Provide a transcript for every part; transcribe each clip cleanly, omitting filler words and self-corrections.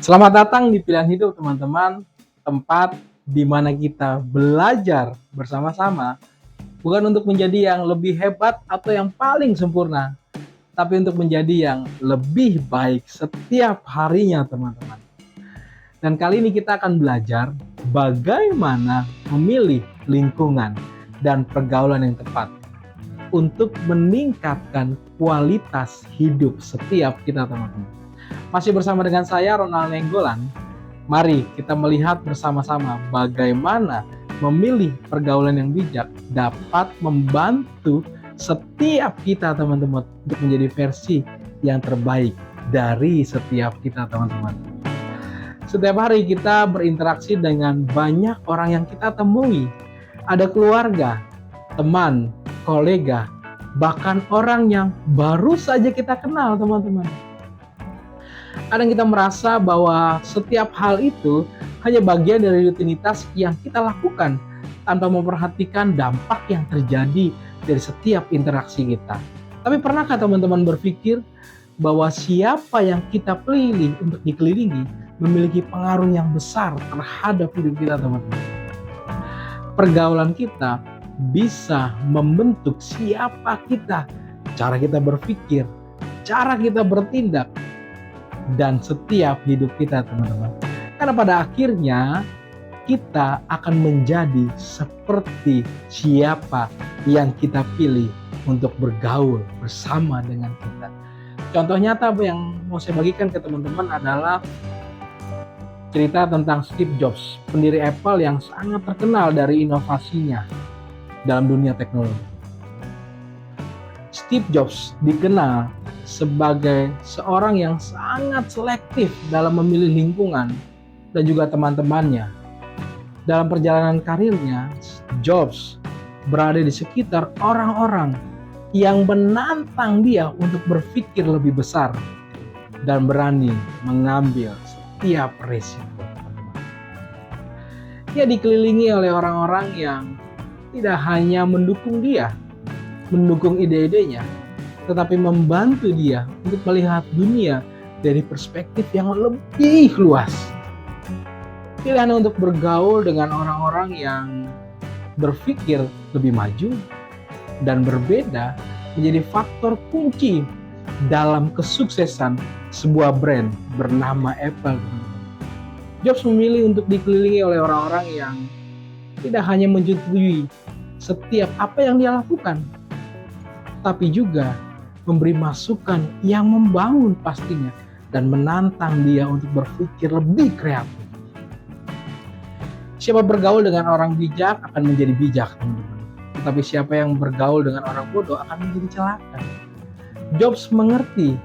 Selamat datang di Pilihan Hidup teman-teman, tempat di mana kita belajar bersama-sama, bukan untuk menjadi yang lebih hebat atau yang paling sempurna, tapi untuk menjadi yang lebih baik setiap harinya teman-teman. Dan kali ini kita akan belajar bagaimana memilih lingkungan dan pergaulan yang tepat untuk meningkatkan kualitas hidup setiap kita teman-teman. Masih bersama dengan saya Ronald Nenggolan. Mari kita melihat bersama-sama bagaimana memilih pergaulan yang bijak dapat membantu setiap kita teman-teman untuk menjadi versi yang terbaik dari setiap kita teman-teman. Setiap hari kita berinteraksi dengan banyak orang yang kita temui. Ada keluarga, teman, kolega, bahkan orang yang baru saja kita kenal teman-teman. Kadang kita merasa bahwa setiap hal itu hanya bagian dari rutinitas yang kita lakukan tanpa memperhatikan dampak yang terjadi dari setiap interaksi kita. Tapi pernahkah teman-teman berpikir bahwa siapa yang kita pilih untuk dikelilingi memiliki pengaruh yang besar terhadap hidup kita teman-teman? Pergaulan kita bisa membentuk siapa kita, cara kita berpikir, cara kita bertindak, dan setiap hidup kita teman-teman. Karena pada akhirnya kita akan menjadi seperti siapa yang kita pilih untuk bergaul bersama dengan kita. Contoh nyata yang mau saya bagikan ke teman-teman adalah cerita tentang Steve Jobs, pendiri Apple yang sangat terkenal dari inovasinya dalam dunia teknologi. Steve Jobs dikenal sebagai seorang yang sangat selektif dalam memilih lingkungan dan juga teman-temannya. Dalam perjalanan karirnya, Jobs berada di sekitar orang-orang yang menantang dia untuk berpikir lebih besar dan berani mengambil setiap risiko. Dia dikelilingi oleh orang-orang yang tidak hanya mendukung dia, mendukung ide-idenya, tetapi membantu dia untuk melihat dunia dari perspektif yang lebih luas. Pilihan untuk bergaul dengan orang-orang yang berpikir lebih maju dan berbeda menjadi faktor kunci dalam kesuksesan sebuah brand bernama Apple. Jobs memilih untuk dikelilingi oleh orang-orang yang tidak hanya menyetujui setiap apa yang dia lakukan, tapi juga memberi masukan yang membangun pastinya dan menantang dia untuk berpikir lebih kreatif. Siapa bergaul dengan orang bijak akan menjadi bijak, teman-teman. Tetapi siapa yang bergaul dengan orang bodoh akan menjadi celaka. Jobs mengerti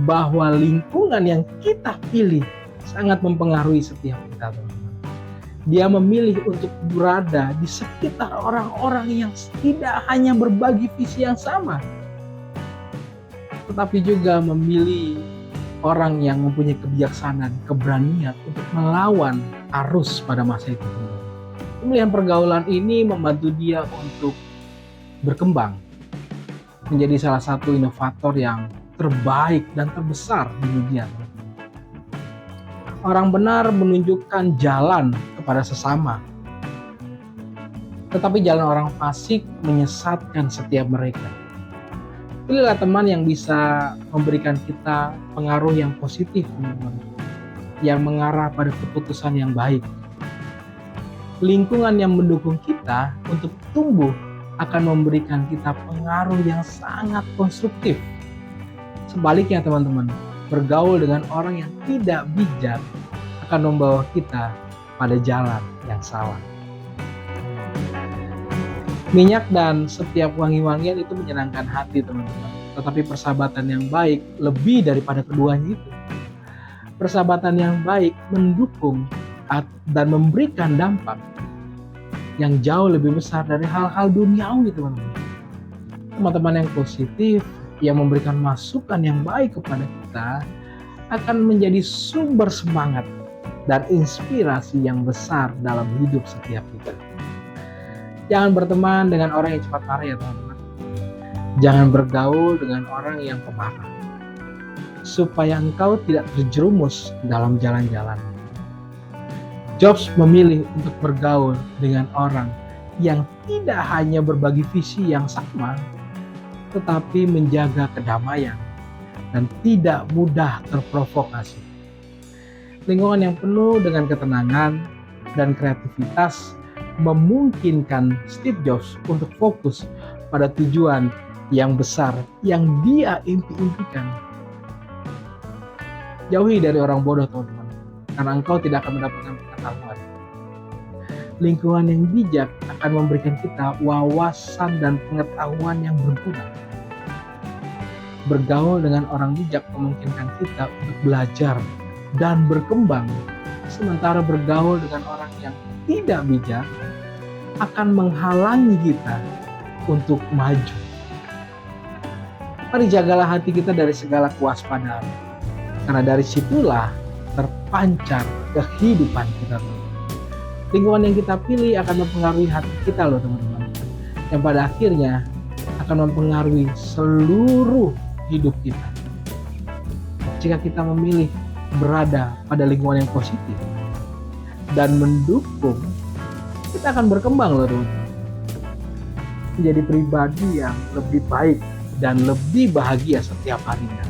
bahwa lingkungan yang kita pilih sangat mempengaruhi setiap kita, teman-teman. Dia memilih untuk berada di sekitar orang-orang yang tidak hanya berbagi visi yang sama, tetapi juga memilih orang yang mempunyai kebijaksanaan, keberanian untuk melawan arus pada masa itu. Pemilihan pergaulan ini membantu dia untuk berkembang menjadi salah satu inovator yang terbaik dan terbesar di dunia. Orang benar menunjukkan jalan kepada sesama, tetapi jalan orang fasik menyesatkan setiap mereka. Pilihlah teman yang bisa memberikan kita pengaruh yang positif, teman-teman, yang mengarah pada keputusan yang baik. Lingkungan yang mendukung kita untuk tumbuh akan memberikan kita pengaruh yang sangat konstruktif. Sebaliknya teman-teman, bergaul dengan orang yang tidak bijak akan membawa kita pada jalan yang salah. Minyak dan setiap wangi-wangian itu menyenangkan hati teman-teman. Tetapi persahabatan yang baik lebih daripada keduanya itu. Persahabatan yang baik mendukung dan memberikan dampak yang jauh lebih besar dari hal-hal duniawi teman-teman. Teman-teman yang positif, yang memberikan masukan yang baik kepada kita akan menjadi sumber semangat dan inspirasi yang besar dalam hidup setiap kita. Jangan berteman dengan orang yang cepat marah ya teman-teman. Jangan bergaul dengan orang yang pemarah. supaya engkau tidak terjerumus dalam jalan-jalan. Jobs memilih untuk bergaul dengan orang yang tidak hanya berbagi visi yang sama, tetapi menjaga kedamaian dan tidak mudah terprovokasi. Lingkungan yang penuh dengan ketenangan dan kreativitas memungkinkan Steve Jobs untuk fokus pada tujuan yang besar yang dia impi-impikan. Jauhi dari orang bodoh, teman-teman, karena engkau tidak akan mendapatkan pengetahuan. Lingkungan yang bijak akan memberikan kita wawasan dan pengetahuan yang berguna. Bergaul dengan orang bijak memungkinkan kita untuk belajar dan berkembang, sementara bergaul dengan orang yang tidak bijak akan menghalangi kita untuk maju. Mari jagalah hati kita dari segala kewaspadaan, karena dari situlah terpancar kehidupan kita. Lingkungan yang kita pilih akan mempengaruhi hati kita loh, teman-teman, yang pada akhirnya akan mempengaruhi seluruh hidup kita. Jika kita memilih berada pada lingkungan yang positif dan mendukung, kita akan berkembang loh, teman-teman, menjadi pribadi yang lebih baik dan lebih bahagia setiap harinya.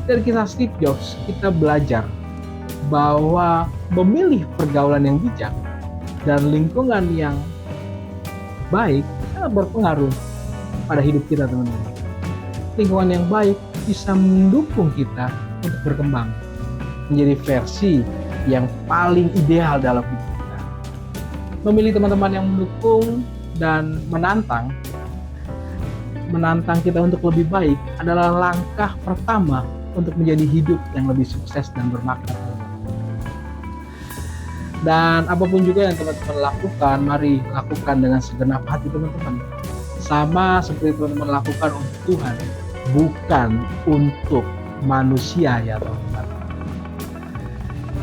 Dari kisah Steve Jobs, kita belajar bahwa memilih pergaulan yang bijak dan lingkungan yang baik sangat berpengaruh pada hidup kita, teman-teman. Lingkungan yang baik bisa mendukung kita untuk berkembang menjadi versi yang paling ideal dalam hidup kita. Memilih teman-teman yang mendukung dan menantang kita untuk lebih baik adalah langkah pertama untuk menjadi hidup yang lebih sukses dan bermakna. Dan apapun juga yang teman-teman lakukan, mari lakukan dengan segenap hati, teman-teman. Sama seperti teman-teman lakukan untuk Tuhan, bukan untuk manusia ya, teman-teman.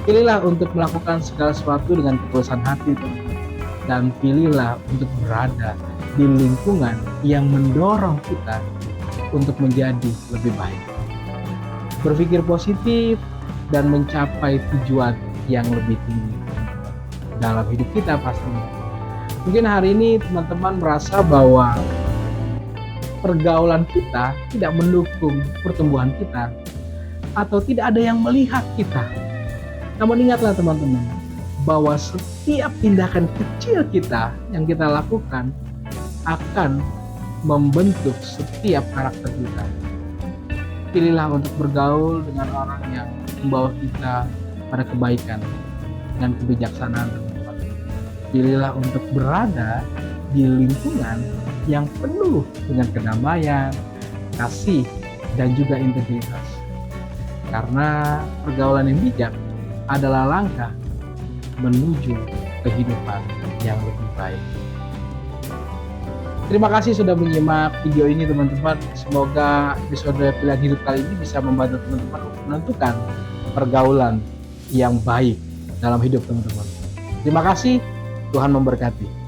Pilihlah untuk melakukan segala sesuatu dengan ketulusan hati, teman-teman. Dan pilihlah untuk berada di lingkungan yang mendorong kita untuk menjadi lebih baik. Berpikir positif dan mencapai tujuan yang lebih tinggi dalam hidup kita pastinya. Mungkin hari ini teman-teman merasa bahwa pergaulan kita tidak mendukung pertumbuhan kita atau tidak ada yang melihat kita. Namun ingatlah teman-teman, bahwa setiap tindakan kecil kita yang kita lakukan akan membentuk setiap karakter kita. Pilihlah untuk bergaul dengan orang yang membawa kita pada kebaikan dan kebijaksanaan, teman-teman. Pilihlah untuk berada di lingkungan yang penuh dengan kedamaian, kasih, dan juga integritas. Karena pergaulan yang bijak adalah langkah menuju kehidupan yang lebih baik. Terima kasih sudah menyimak video ini, teman-teman. Semoga episode pilihan hidup kali ini bisa membantu teman-teman untuk menentukan pergaulan yang baik dalam hidup teman-teman. Terima kasih, Tuhan memberkati.